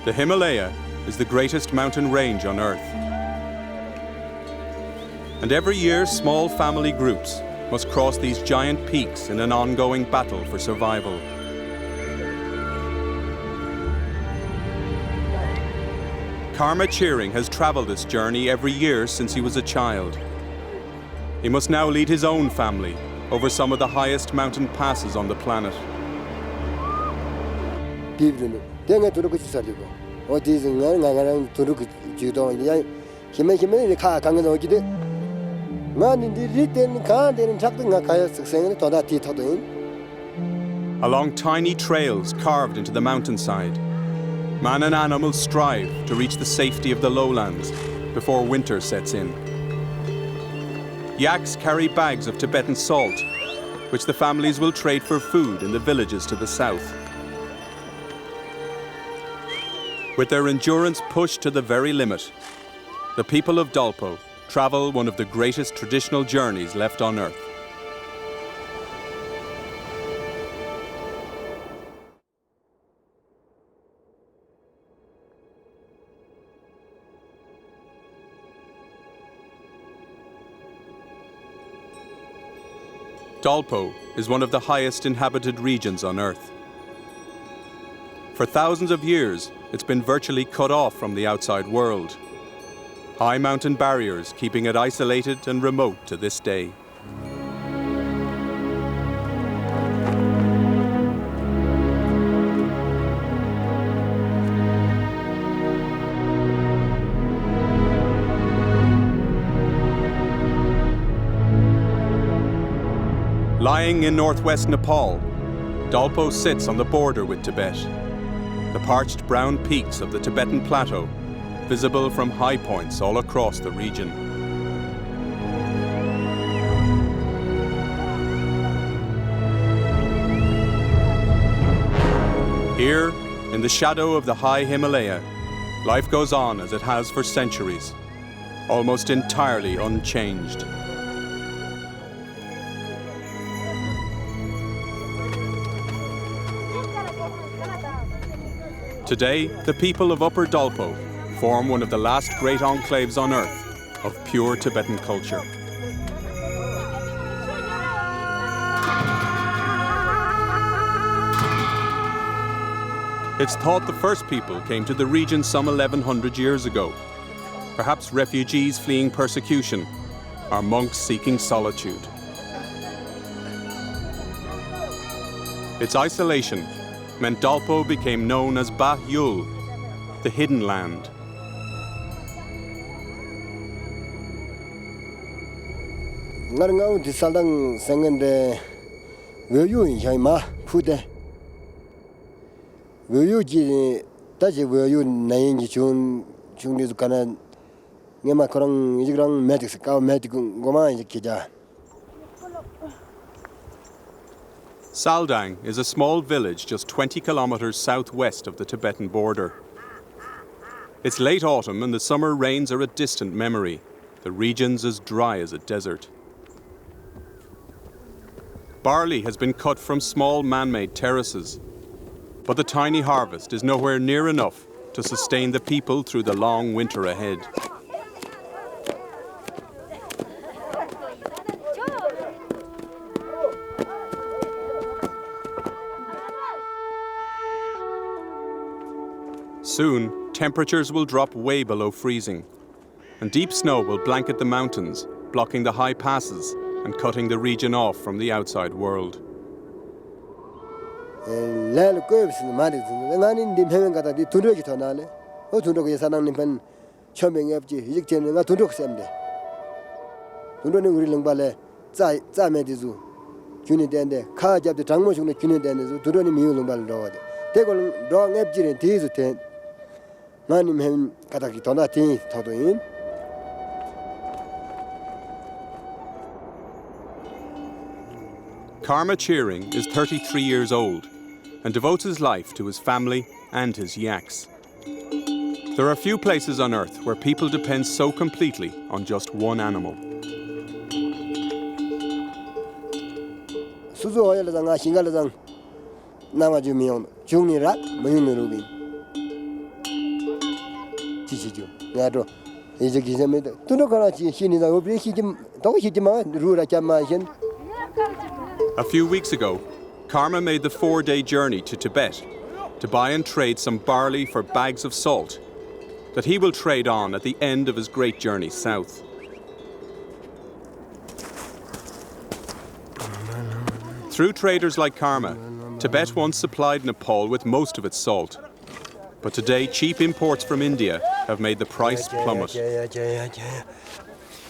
The Himalaya is the greatest mountain range on Earth. And every year, small family groups must cross these giant peaks in an ongoing battle for survival. Tshering has traveled this journey every year since he was a child. He must now lead his own family over some of the highest mountain passes on the planet. Along tiny trails carved into the mountainside, man and animal strive to reach the safety of the lowlands before winter sets in. Yaks carry bags of Tibetan salt, which the families will trade for food in the villages to the south. With their endurance pushed to the very limit, the people of Dolpo travel one of the greatest traditional journeys left on Earth. Dolpo is one of the highest inhabited regions on Earth. For thousands of years, it's been virtually cut off from the outside world. High mountain barriers keeping it isolated and remote to this day. Lying in northwest Nepal, Dolpo sits on the border with Tibet. The parched brown peaks of the Tibetan plateau, visible from high points all across the region. Here, in the shadow of the high Himalaya, life goes on as it has for centuries, almost entirely unchanged. Today, the people of Upper Dolpo form one of the last great enclaves on Earth of pure Tibetan culture. It's thought the first people came to the region some 1100 years ago, perhaps refugees fleeing persecution, or monks seeking solitude. Its isolation meant Dolpo became known as Bah Yul, the hidden land. Saldang is a small village just 20 kilometers southwest of the Tibetan border. It's late autumn and the summer rains are a distant memory. The region's as dry as a desert. Barley has been cut from small man-made terraces, but the tiny harvest is nowhere near enough to sustain the people through the long winter ahead. Soon, temperatures will drop way below freezing, and deep snow will blanket the mountains, blocking the high passes and cutting the region off from the outside world. Tshering is 33 years old and devotes his life to his family and his yaks. There are few places on Earth where people depend so completely on just one animal. 지시죠. 나도 이제 기세면 또 그러지 신이다. 우리 시좀 더 시지만 루라 잠마신. A few weeks ago, Karma made the 4-day journey to Tibet to buy and trade some barley for bags of salt that he will trade on at the end of his great journey south. Through traders like Karma, Tibet once supplied Nepal with most of its salt. But today, cheap imports from India have made the price plummet.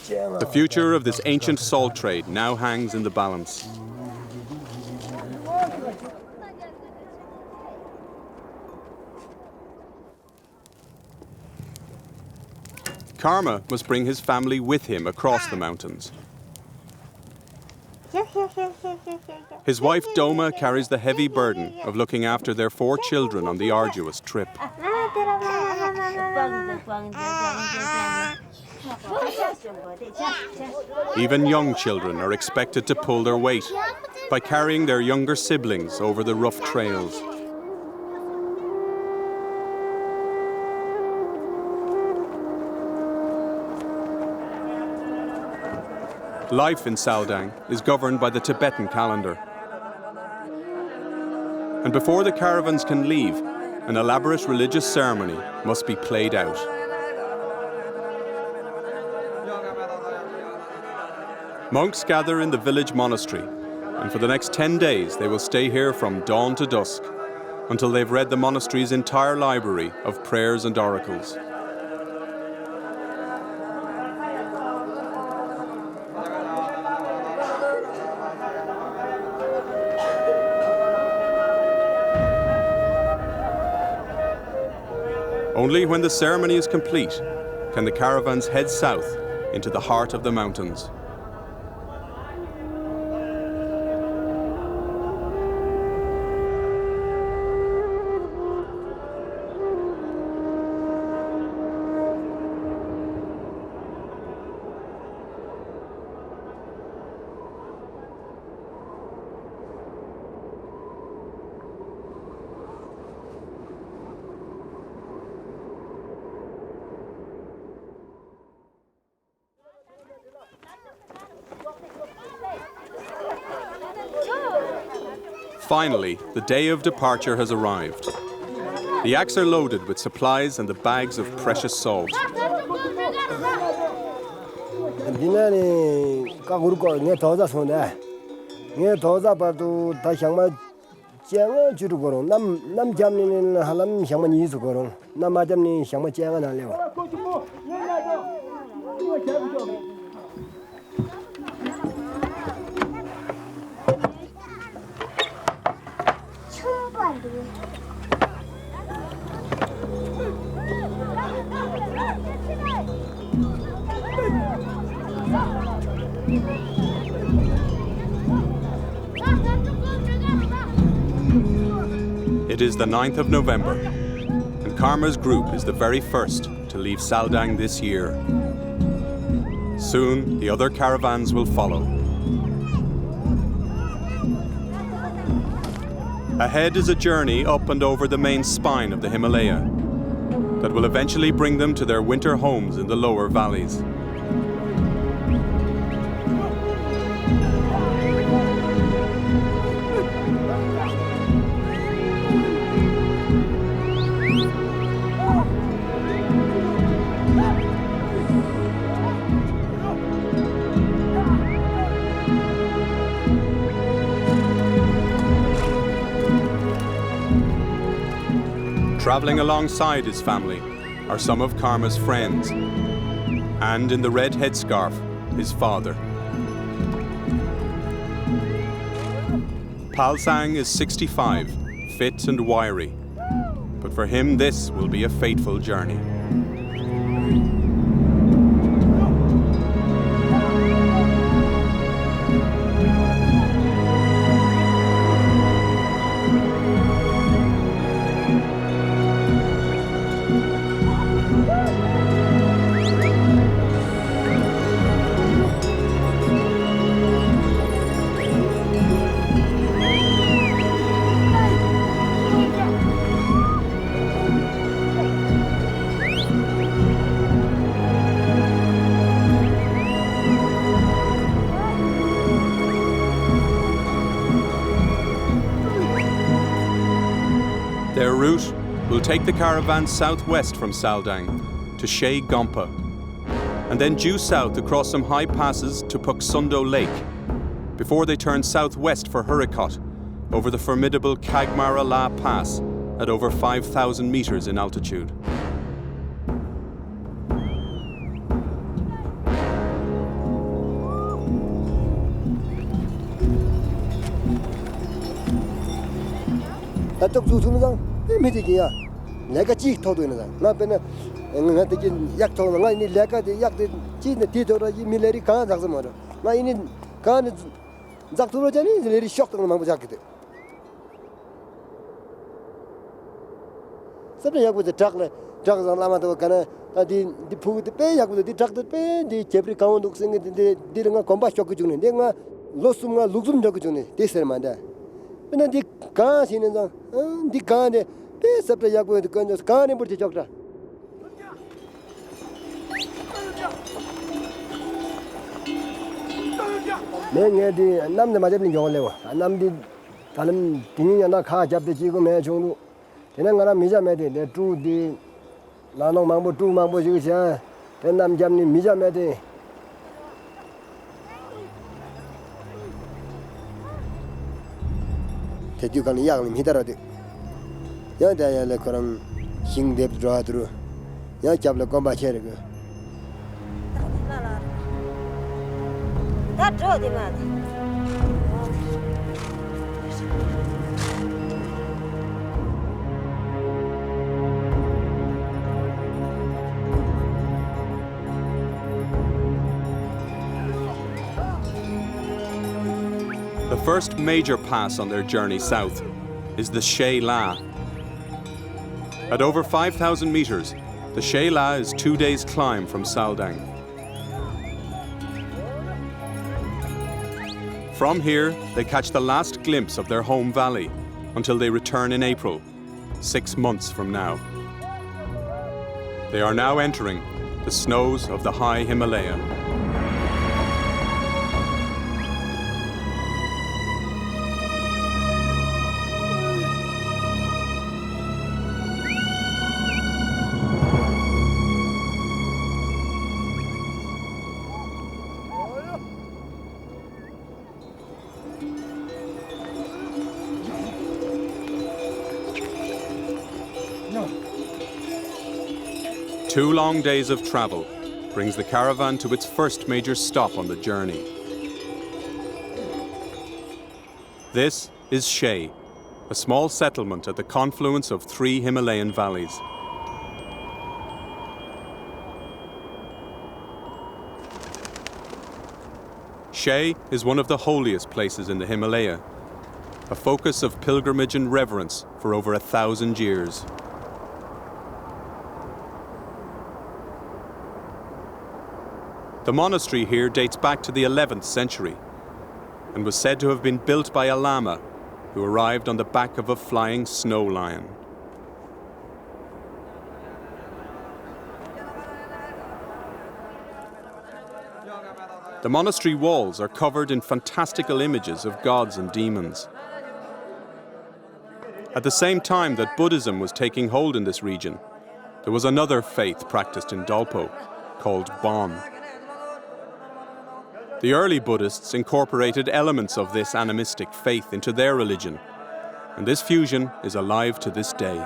The future of this ancient salt trade now hangs in the balance. Karma must bring his family with him across the mountains. His wife Doma carries the heavy burden of looking after their 4 children on the arduous trip. Even young children are expected to pull their weight by carrying their younger siblings over the rough trails. Life in Saldang is governed by the Tibetan calendar. And before the caravans can leave, an elaborate religious ceremony must be played out. Monks gather in the village monastery, and for the next 10 days they will stay here from dawn to dusk until they've read the monastery's entire library of prayers and oracles. Only when the ceremony is complete can the caravans head south into the heart of the mountains. Finally, the day of departure has arrived. The yaks are loaded with supplies and the bags of precious salt. It is the 9th of November, and Karma's group is the very first to leave Saldang this year. Soon, the other caravans will follow. Ahead is a journey up and over the main spine of the Himalaya that will eventually bring them to their winter homes in the lower valleys. Traveling alongside his family are some of Karma's friends, and in the red headscarf, his father. Palsang is 65, fit and wiry, but for him this will be a fateful journey. route will take the caravan southwest from Saldang to Shea Gompa, and then due south across some high passes to Puksundo Lake, before they turn southwest for Hurikot over the formidable Kagmara La Pass at over 5,000 meters in altitude. Tatok susumang, mitikiya. Leka chi todo na. Na pena ngati yak to na ni leka de yak de chi ne ti to ra mileri kan jak zamara. Na ini kan jak to ra jani leri shock to na jak de. Sabne yak bu de trak zang lama to kana di phu de pe yak bu de trak de pe di chepri kaun duk sing de nga komba shock ju ne de nga losum nga lugum jak ju ne de ser manda. Pena di kan sinen zang di kan de pe sabne yak bu de kan ne bur chokra. मैं di nam de ma de ni jong le wa nam di talam tin ya na kha jap de ji ko me chung lu tena ngara mi ja me de le tu di la no mang bo tu mang bo ji cha ten nam jam ni mi ja me de te ju kan yang ni hidara de ya da ya le koram sing de dra dru ya jap le kom ba che de The first major pass on their journey south is the Shea La. At over 5,000 meters, the Shea La is 2 days' climb from Saldang. From here, they catch the last glimpse of their home valley until they return in April, 6 months from now. They are now entering the snows of the high Himalaya. Two long days of travel brings the caravan to its first major stop on the journey. This is Shea, a small settlement at the confluence of 3 Himalayan valleys. Shea is one of the holiest places in the Himalaya, a focus of pilgrimage and reverence for over 1,000 years. The monastery here dates back to the 11th century and was said to have been built by a lama who arrived on the back of a flying snow lion. The monastery walls are covered in fantastical images of gods and demons. At the same time that Buddhism was taking hold in this region, there was another faith practiced in Dolpo called Bon. The early Buddhists incorporated elements of this animistic faith into their religion, and this fusion is alive to this day.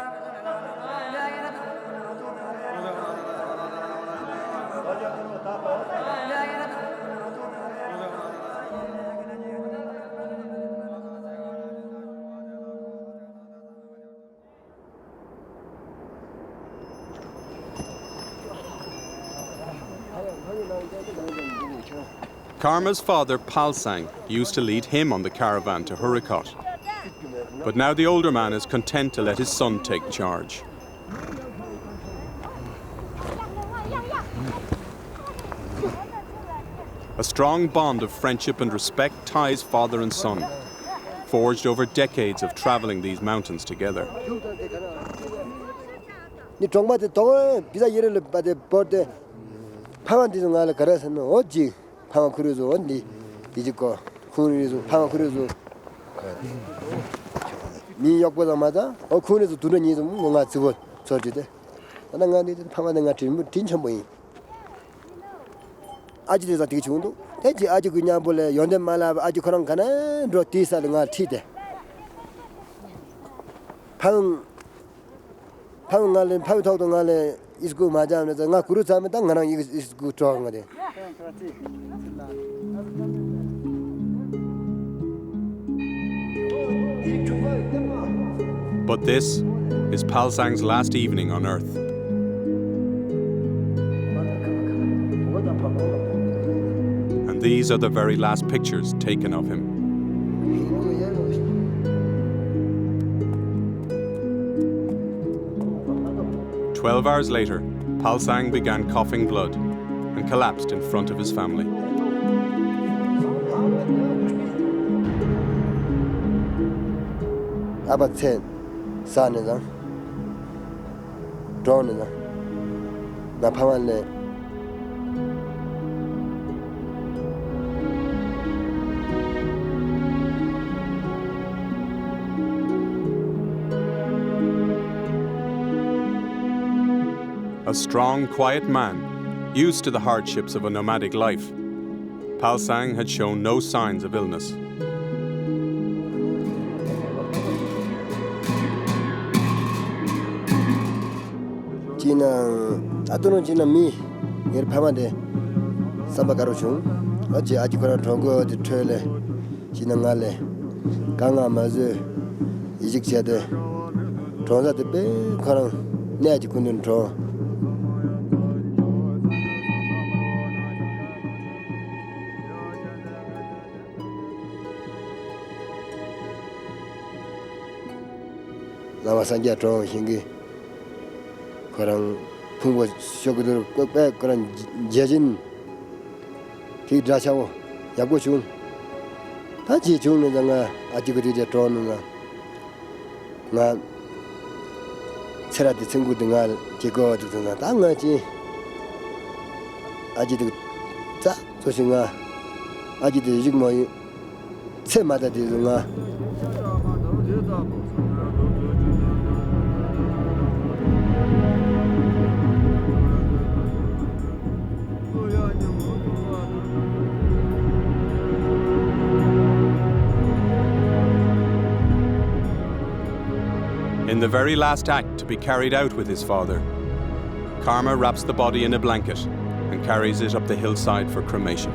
Karma's father, Palsang, used to lead him on the caravan to Hurikot. But now the older man is content to let his son take charge. A strong bond of friendship and respect ties father and son, forged over decades of traveling these mountains together. 방어 그래서 언니 이집거 군이서 방어 그래서 니 역보다마다 어쿠네도 두는 이도 뭔가 집어 저지대 나가 니 파마는 같이 뭐 딘천 보이 아직도 되게 좋은도 대지 아직 그냥 볼래 연대 말아 아직 그런 가나 로티사는 가 티대 방갈래 파우타도 갈래 있고 맞아면서 나 그루자면 딱 나랑 이거 있고 좋아한 거지 But this is Palsang's last evening on Earth. And these are the very last pictures taken of him. 12 hours later, Palsang began coughing blood and collapsed in front of his family. 아바텐 산에다 드론에다 나 파만네 A strong, quiet man, used to the hardships of a nomadic life, Palsang had shown no signs of illness. 아도는 지나 미 얘를 파만데 삼바가로중 어제 아직 그런 정거 트레레 지나갈래 강아 맞아 이직자데 전사데 빼 그런 내 아직 군는 저 나와산자 저 hingi 그런 풍부 쇼그들 꼭빼 그런 제진 기다샤고 야고 중 다지 중는 장아 아직 그리제 돈나 나 세라디 친구들과 제거도나 당하지 아직도 자 조심아 아직도 지금 뭐 세마다 되는가 In the very last act to be carried out with his father, Karma wraps the body in a blanket and carries it up the hillside for cremation.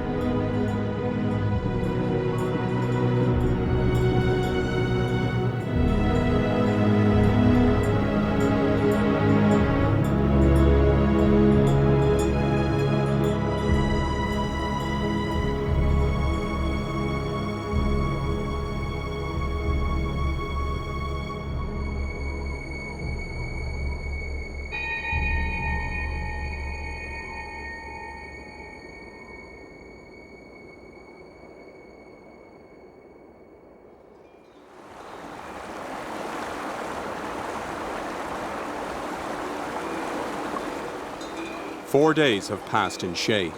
Four days have passed in Shea,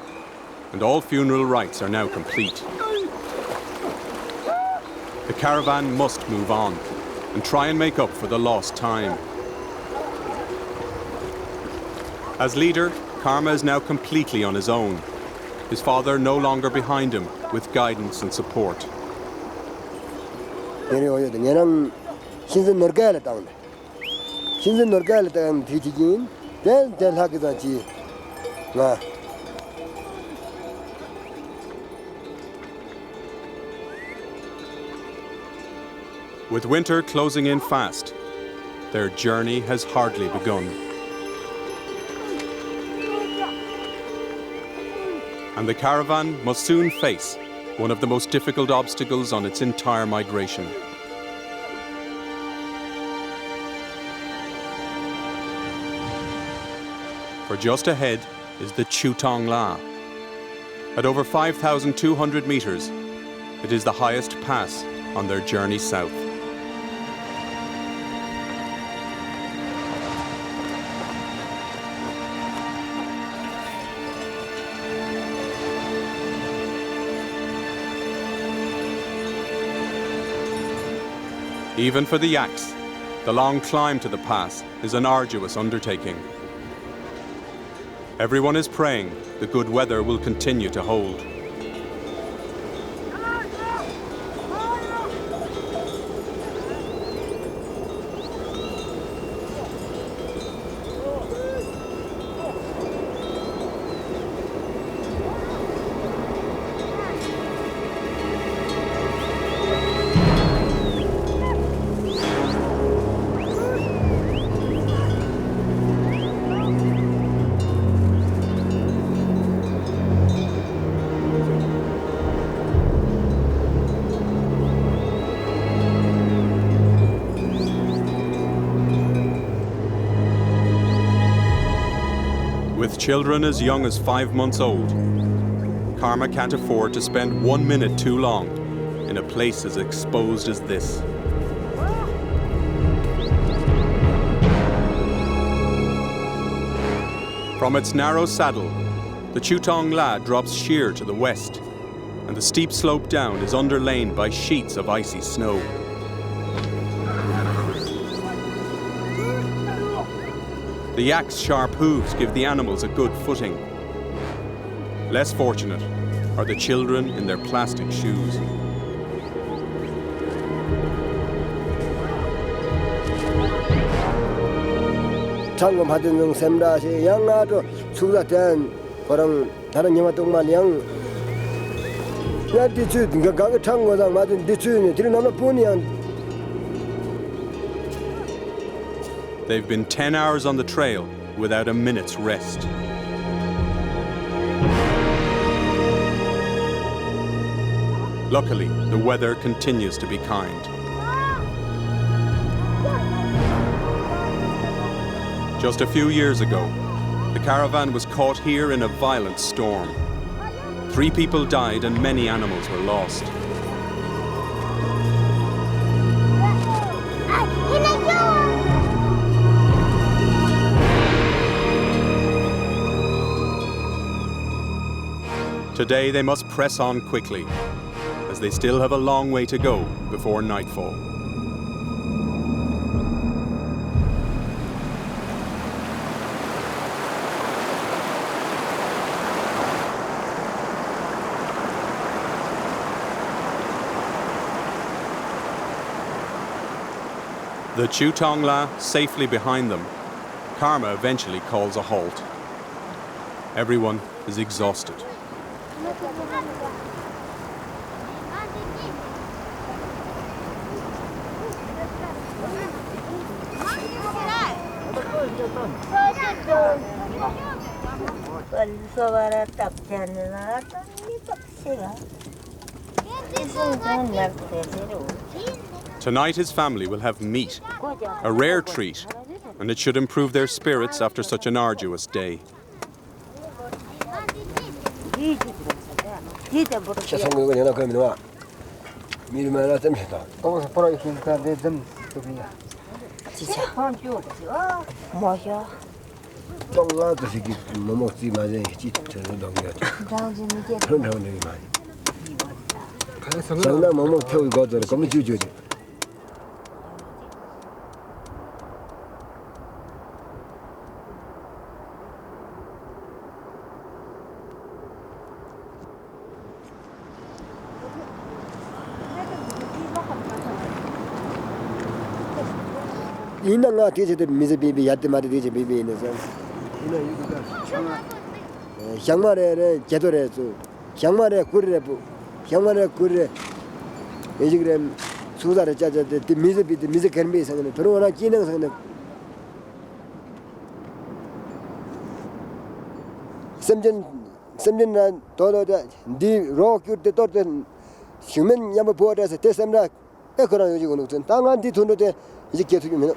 and all funeral rites are now complete. The caravan must move on and try and make up for the lost time. As leader, Karma is now completely on his own. His father no longer behind him with guidance and support. 얘는 신선 놀가를 따온다. 신선 놀가를 따면 뒤지긴 될 하기도 하지. 나 With winter closing in fast, their journey has hardly begun. And the caravan must soon face one of the most difficult obstacles on its entire migration. For just ahead is the Chutong La. At over 5,200 meters, it is the highest pass on their journey south. Even for the yaks, the long climb to the pass is an arduous undertaking. Everyone is praying the good weather will continue to hold. With children as young as 5 months old, Karma can't afford to spend 1 minute too long in a place as exposed as this. From its narrow saddle, the Chutong La drops sheer to the west, and the steep slope down is underlain by sheets of icy snow. The yaks' sharp hooves give the animals a good footing. Less fortunate are the children in their plastic shoes. 장금 받은 용 샘라시 양아도 수다된 그런 다른 영화 동만 양 야디츠 네가 가게 창고장 맞은 디츠니 들나나 보니안. They've been 10 hours on the trail without a minute's rest. Luckily, the weather continues to be kind. Just a few years ago, the caravan was caught here in a violent storm. 3 people died and many animals were lost. Today they must press on quickly, as they still have a long way to go before nightfall. The Chutong La safely behind them, Karma eventually calls a halt. Everyone is exhausted. Tonight his family will have meat, a rare treat, and it should improve their spirits after such an arduous day. 인나가 뒤에도 미즈비비 야트마디 뒤에 비비 있는서 향마레 제도레도 향마레 구르레부 향마레 구르레 에지그램 수다레 짜자데 미즈비디 미즈겐비 상네 들어오나 기능 상네 샘전 도도다 디 로큐르데 도데 휴먼 야마 보아다서 테샘라 에코라 요지고는 땅한 디 돈도데 이제 계속이면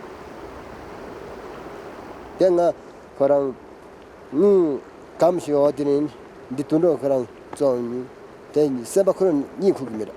내가 그랑 감시 어디는 니돈도 그랑 좀 된 세바크는 이 국입니다.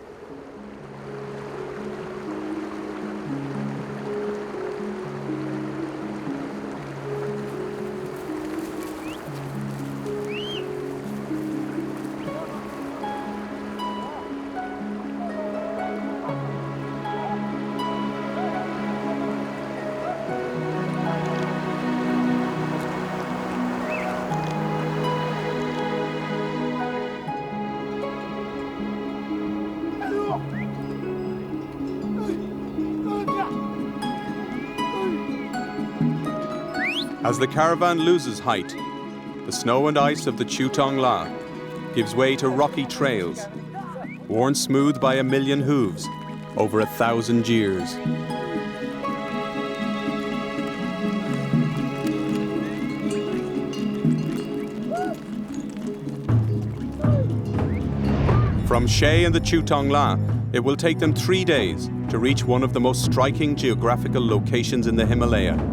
As the caravan loses height, the snow and ice of the Chutong La gives way to rocky trails, worn smooth by 1 million hooves over 1,000 years. From Shea and the Chutong La, it will take them 3 days to reach one of the most striking geographical locations in the Himalaya,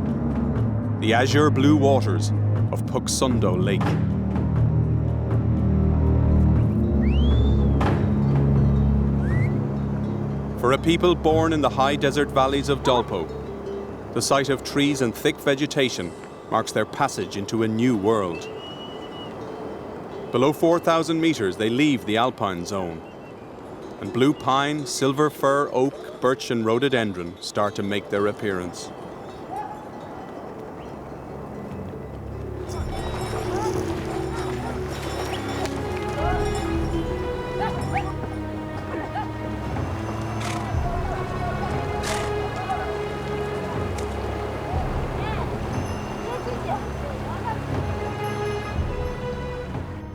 the azure blue waters of Phuksundo Lake. For a people born in the high desert valleys of Dolpo, the sight of trees and thick vegetation marks their passage into a new world. Below 4,000 meters, they leave the alpine zone, and blue pine, silver fir, oak, birch and rhododendron start to make their appearance.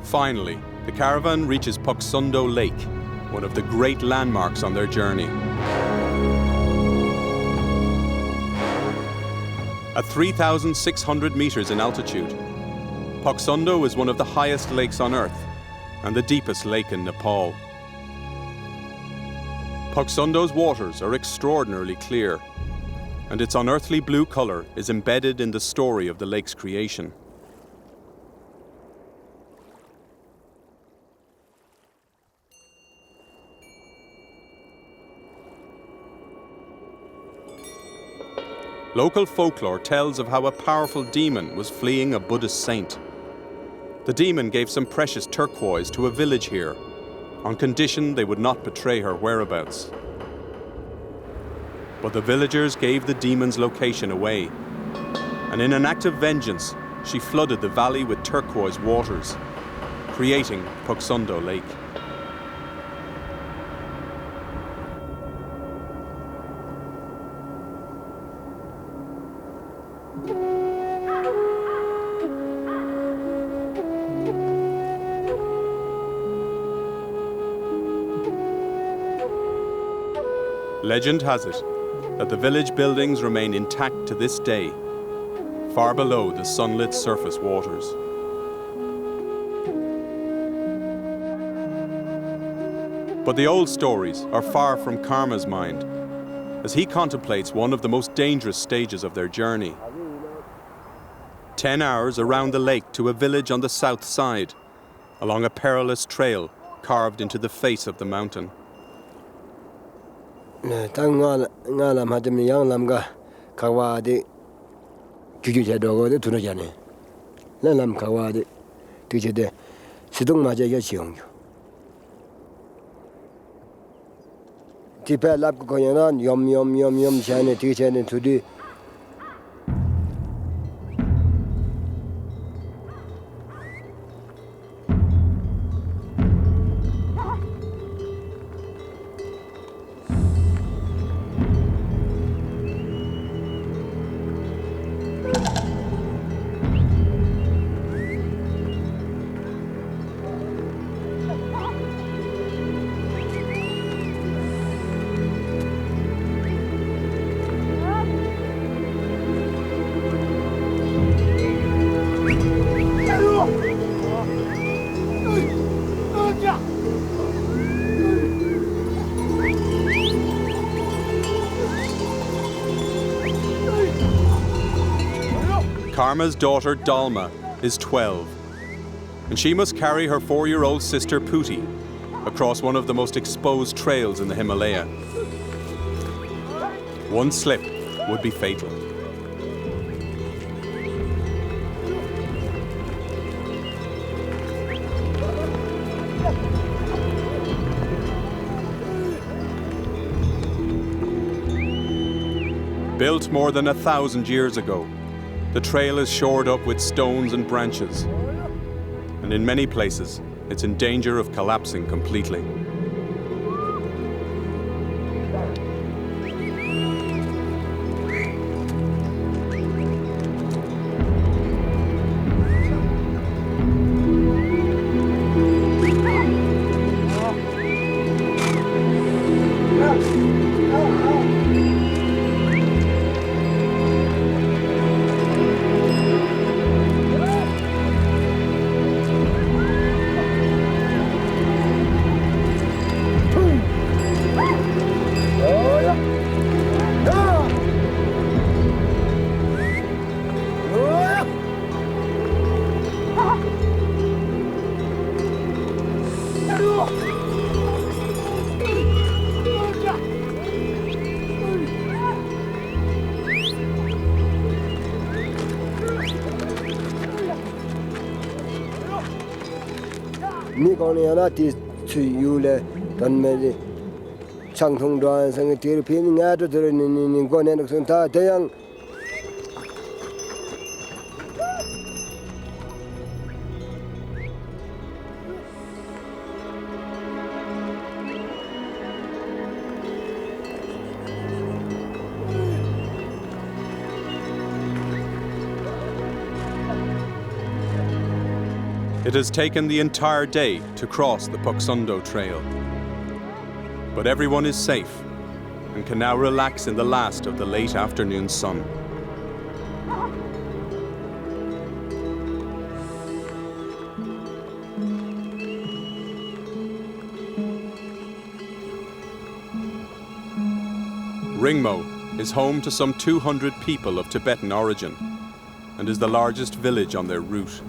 Finally, the caravan reaches Phuksundo Lake, one of the great landmarks on their journey. At 3,600 meters in altitude, Phuksundo is one of the highest lakes on Earth and the deepest lake in Nepal. Phuksundo's waters are extraordinarily clear, and its unearthly blue color is embedded in the story of the lake's creation. Local folklore tells of how a powerful demon was fleeing a Buddhist saint. The demon gave some precious turquoise to a village here, on condition they would not betray her whereabouts. But the villagers gave the demon's location away, and in an act of vengeance, she flooded the valley with turquoise waters, creating Phuksundo Lake. Legend has it that the village buildings remain intact to this day, far below the sunlit surface waters. But the old stories are far from Karma's mind, as he contemplates one of the most dangerous stages of their journey. 10 hours around the lake to a village on the south side, along a perilous trail carved into the face of the mountain. Ngalam hatem yang lamga kawa de gyugye dogo de tunajane lam kawa de tuje de sidong ma je ye chiong ti pa lab ko yana yom chane ti chane tudi Karma's daughter Dalma is 12, and she must carry her 4-year-old sister Puti across one of the most exposed trails in the Himalaya. One slip would be fatal. Built more than 1,000 years ago, the trail is shored up with stones and branches, and in many places, it's in danger of collapsing completely. ni con yana ti chu yule don me chang thong dwan sang ti pin nga to ni go ne sung ta yang. It has taken the entire day to cross the Poksundo Trail. But everyone is safe and can now relax in the last of the late afternoon sun. Ringmo is home to some 200 people of Tibetan origin and is the largest village on their route.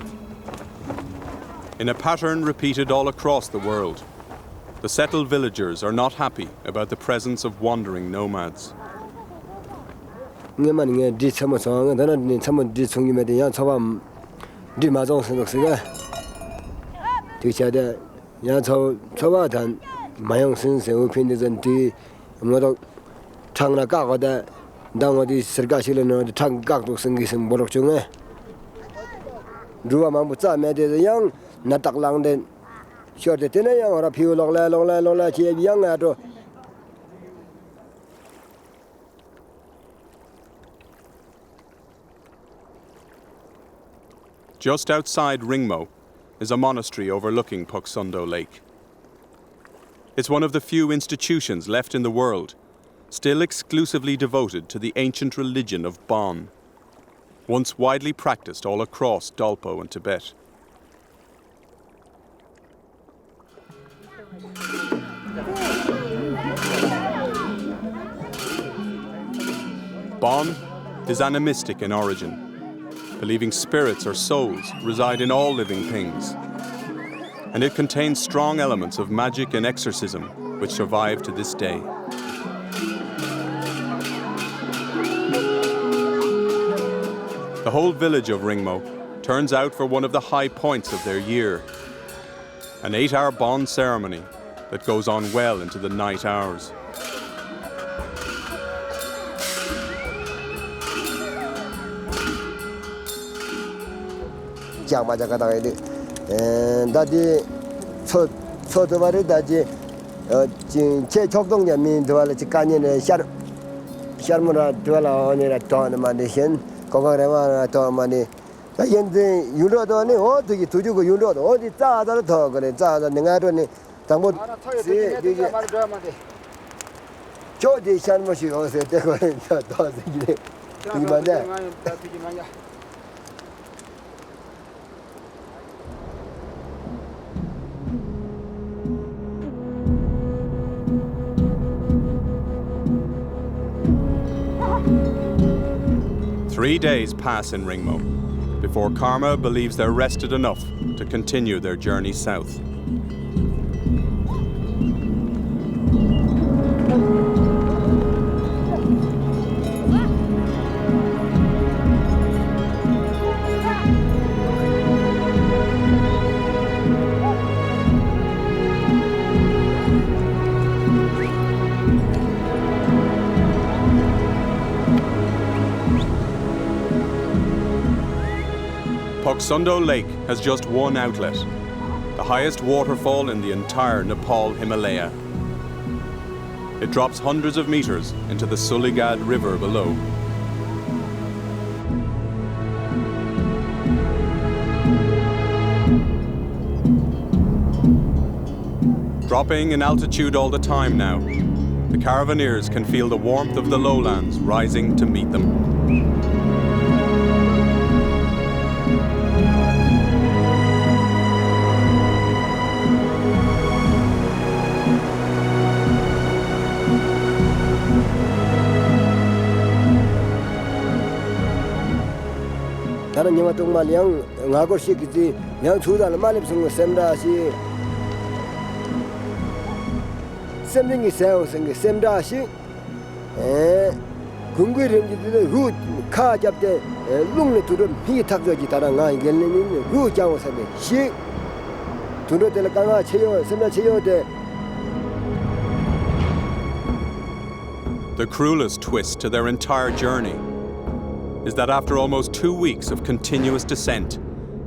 In a pattern repeated all across the world, the settled villagers are not happy about the presence of wandering nomads. Natak lang den short de tena yang ora piu long la che yang ato. Just outside Ringmo is a monastery overlooking Poksundo Lake. It's one of the few institutions left in the world still exclusively devoted to the ancient religion of Bon, once widely practiced all across Dolpo and Tibet. Bon is animistic in origin, believing spirits or souls reside in all living things. And it contains strong elements of magic and exorcism which survive to this day. The whole village of Ringmo turns out for one of the high points of their year, an 8-hour Bon ceremony that goes on well into the night hours. Three days pass in Ringmo before Karma believes they're rested enough to continue their journey south. Poksundo Lake has just one outlet, the highest waterfall in the entire Nepal Himalaya. It drops hundreds of meters into the Suligad River below. Dropping in altitude all the time now, the caravaneers can feel the warmth of the lowlands rising to meet them. 다른 영화 동말 양 나고시 그지 양 주단 말립 성 샘다시 샘링이 세우 생 샘다시 궁구름지들 루 카잡데 룽네 두름 히 탁저지 다랑아 이gel는 루 장오사데 시 The cruelest twist to their entire journey is that after almost 2 weeks of continuous descent,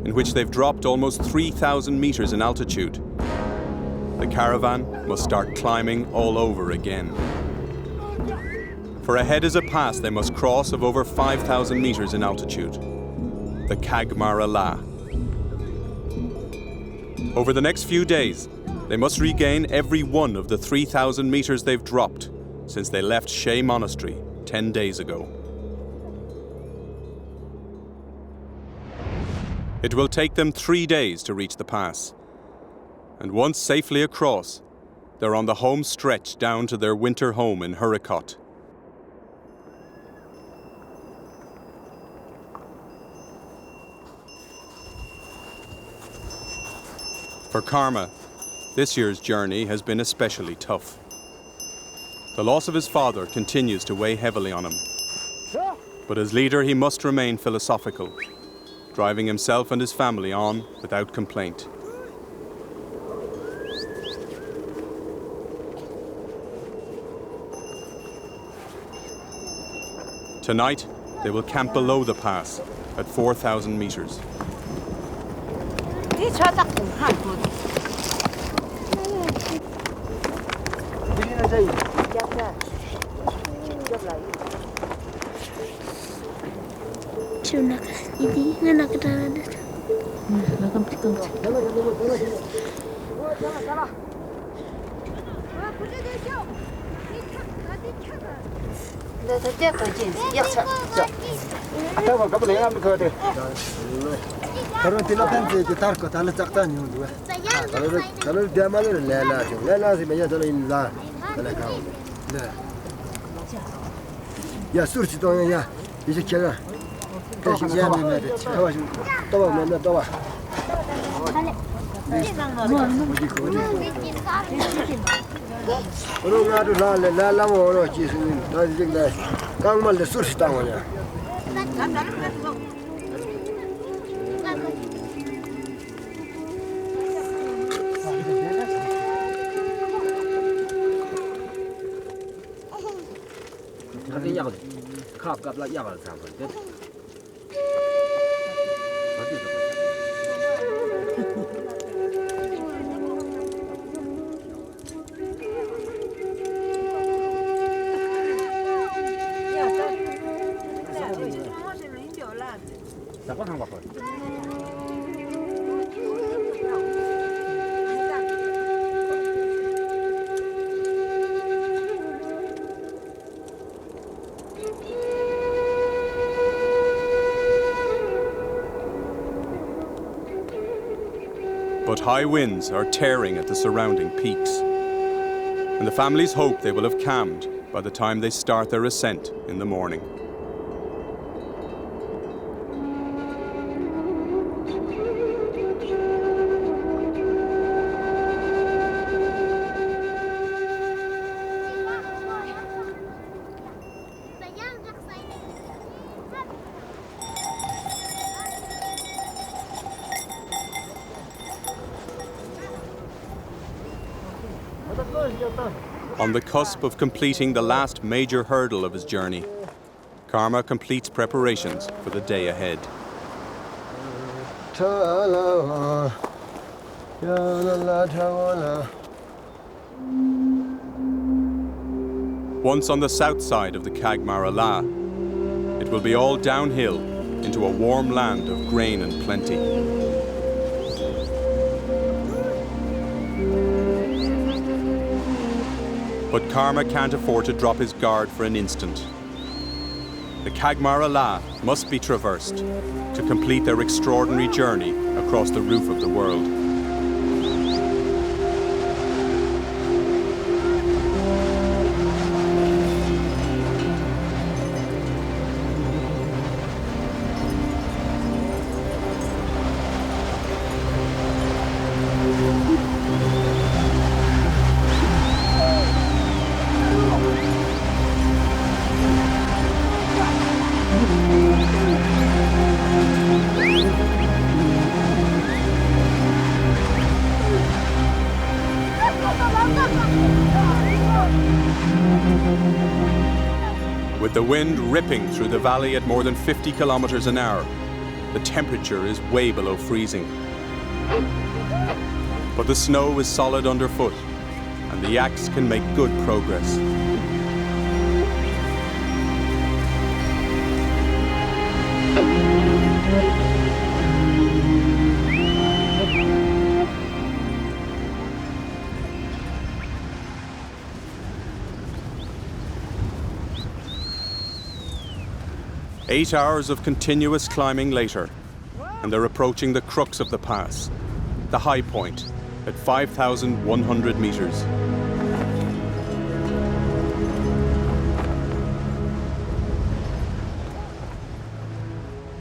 in which they've dropped almost 3,000 meters in altitude, the caravan must start climbing all over again. For ahead is a pass they must cross of over 5,000 meters in altitude, the Kagmara La. Over the next few days, they must regain every one of the 3,000 meters they've dropped since they left Shea Monastery 10 days ago. It will take them 3 days to reach the pass, and once safely across, they're on the home stretch down to their winter home in Hurikot. For Karma, this year's journey has been especially tough. The loss of his father continues to weigh heavily on him. But as leader, he must remain philosophical, driving himself and his family on without complaint. Tonight, they will camp below the pass at 4,000 meters. But high winds are tearing at the surrounding peaks, and the families hope they will have calmed by the time they start their ascent in the morning. On the cusp of completing the last major hurdle of his journey, Karma completes preparations for the day ahead. Once on the south side of the Kagmara La, it will be all downhill into a warm land of grain and plenty. But Karma can't afford to drop his guard for an instant. The Kagmara La must be traversed to complete their extraordinary journey across the roof of the world. With the wind ripping through the valley at more than 50 kilometers an hour, the temperature is way below freezing. But the snow is solid underfoot, and the yaks can make good progress. Eight hours of continuous climbing later, and they're approaching the crux of the pass, the high point, at 5,100 meters.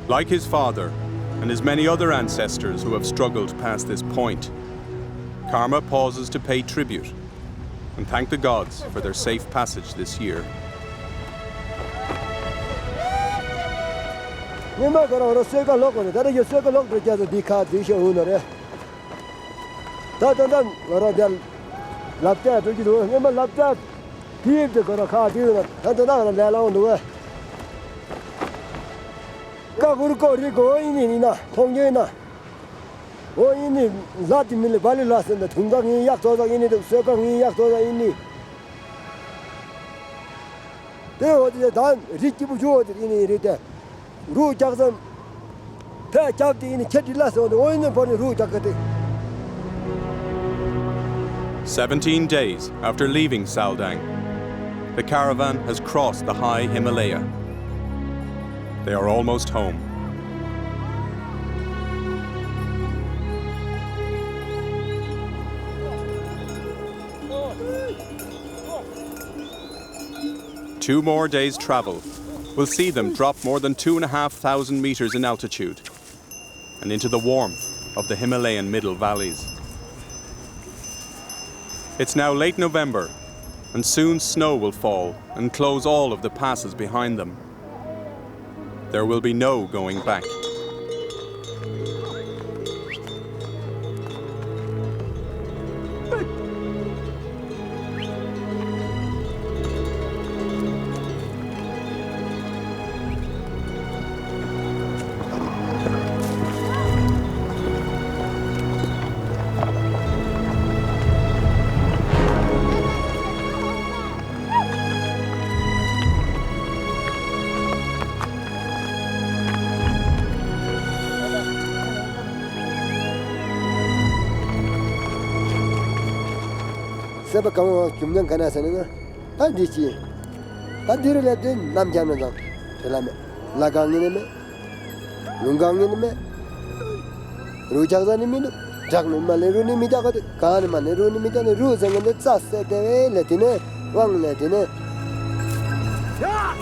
Like his father, and his many other ancestors who have struggled past this point, Karma pauses to pay tribute and thank the gods for their safe passage this year. "17 days after leaving Saldang, the caravan has crossed the high Himalaya. They are almost home. Two more days' travel will see them drop more than 2,500 meters in altitude and into the warmth of the Himalayan middle valleys. It's now late November, and soon snow will fall and close all of the passes behind them. There will be no going back. 세바 강호 김정 가나서는 단디지 단디를 했던 남자는 될라메 라강이네 lun강이네 루자자님이 작는말레로니 미다가 가는말레로니 미다네 루정은 짜세데 레티네 왕레티네 야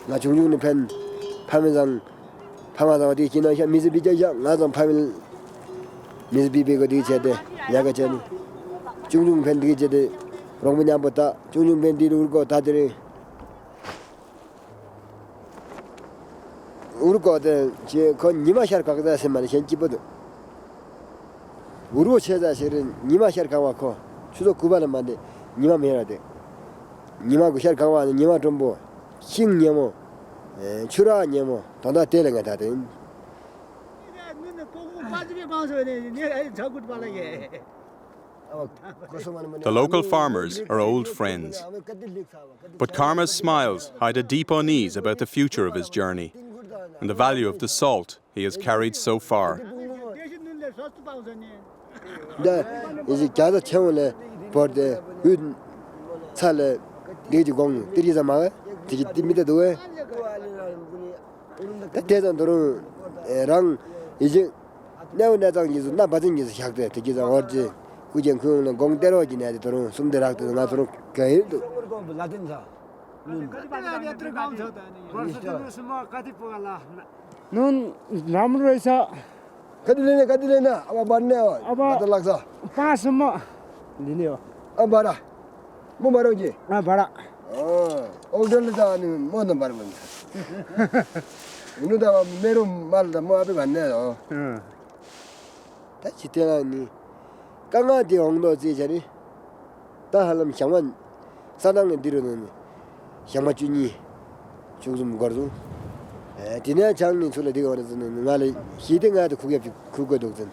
나 중중의 팬 파면상 파마다 어디 지나셔 미즈비자야 나좀 파면 미즈비비가 어디 제대 야가 전에 중중 팬 되게 제대 롱문양보다 중중 팬 뒤로 울고 다들 울고 제건 니마샤르 가다 세만 현지보도 우르고 제자실은 니마샤르 가와코 추도 구반은 만데 니마 해야 돼 니마고 샤르 가와는 니마 좀보 싱녀모 추라녀모 돈다 때려가 다들 The local farmers are old friends, but Karma's smiles hide a deep unease about the future of his journey and the value of the salt he has carried so far. 이제 자다 채원에 버데 은 살에 내지공 들이자마 되게 띠미데도 왜 대전도로 랑 이제 내원내장 이제 나 받은 이제 학대 되게 어제 그전 그는 공대로 지내야 되도록 숨대락도 나도록 가일도 nun राम्रो रहेछ कति लेना अब बन्ने हो अब कति लाग्छ 5 सम्म लिने हो अब भाडा म भरौ के भाडा औडरले त अनि म त भर्नु हुन्छ हुनु त अब मेरो माल त म आफै भन्ने हो 다 지대라니 강아지 홍도 지자리 다할람 향만 사당에 들으는 향마주니 조금 거도 디네 장님 소리 되게 어르는 나를 히딩아도 그게 그거도 전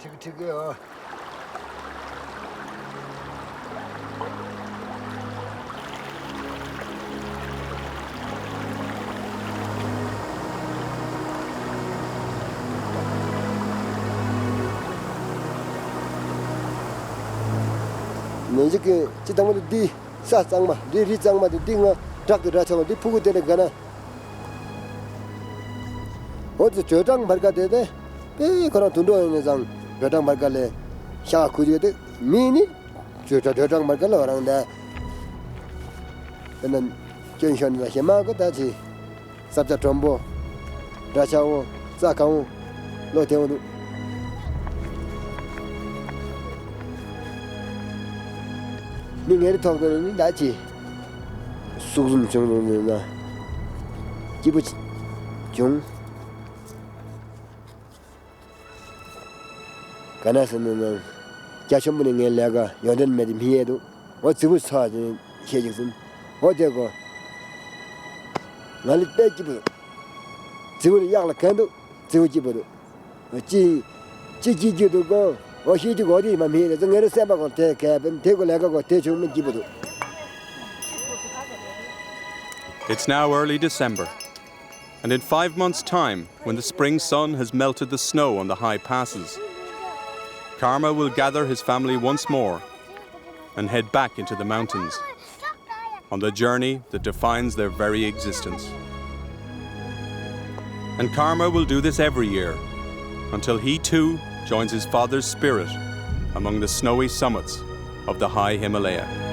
지그지그요 이제 지당도 디 사장마 리장마도 딩어 작도 라처럼 디 푸고 되는 거나 어디 저장 말가 되대 에 그런 돈도 있는 장 저장 말가래 샤 구지게 미니 저장 말가래 어랑다 근데 견션이나 해마고 다지 삽자 점보 라차오 자카오 로테오도 닝에리 통도는 나지 수금 정도는 기부 중 가나서는 자신분의 내가 여든 매dim 히에도 어찌부 사진 해적은 어제고 나를 빼기부 지구를 약을 간도 지구지부도 지지지도고 어시지고 어디만 미래 정해를 쌤하고 대개변 대고 내가고 대중면 기부도 It's now early December, and in 5 months' time, when the spring sun has melted the snow on the high passes, Karma will gather his family once more and head back into the mountains on the journey that defines their very existence. And Karma will do this every year until he too joins his father's spirit among the snowy summits of the high Himalaya.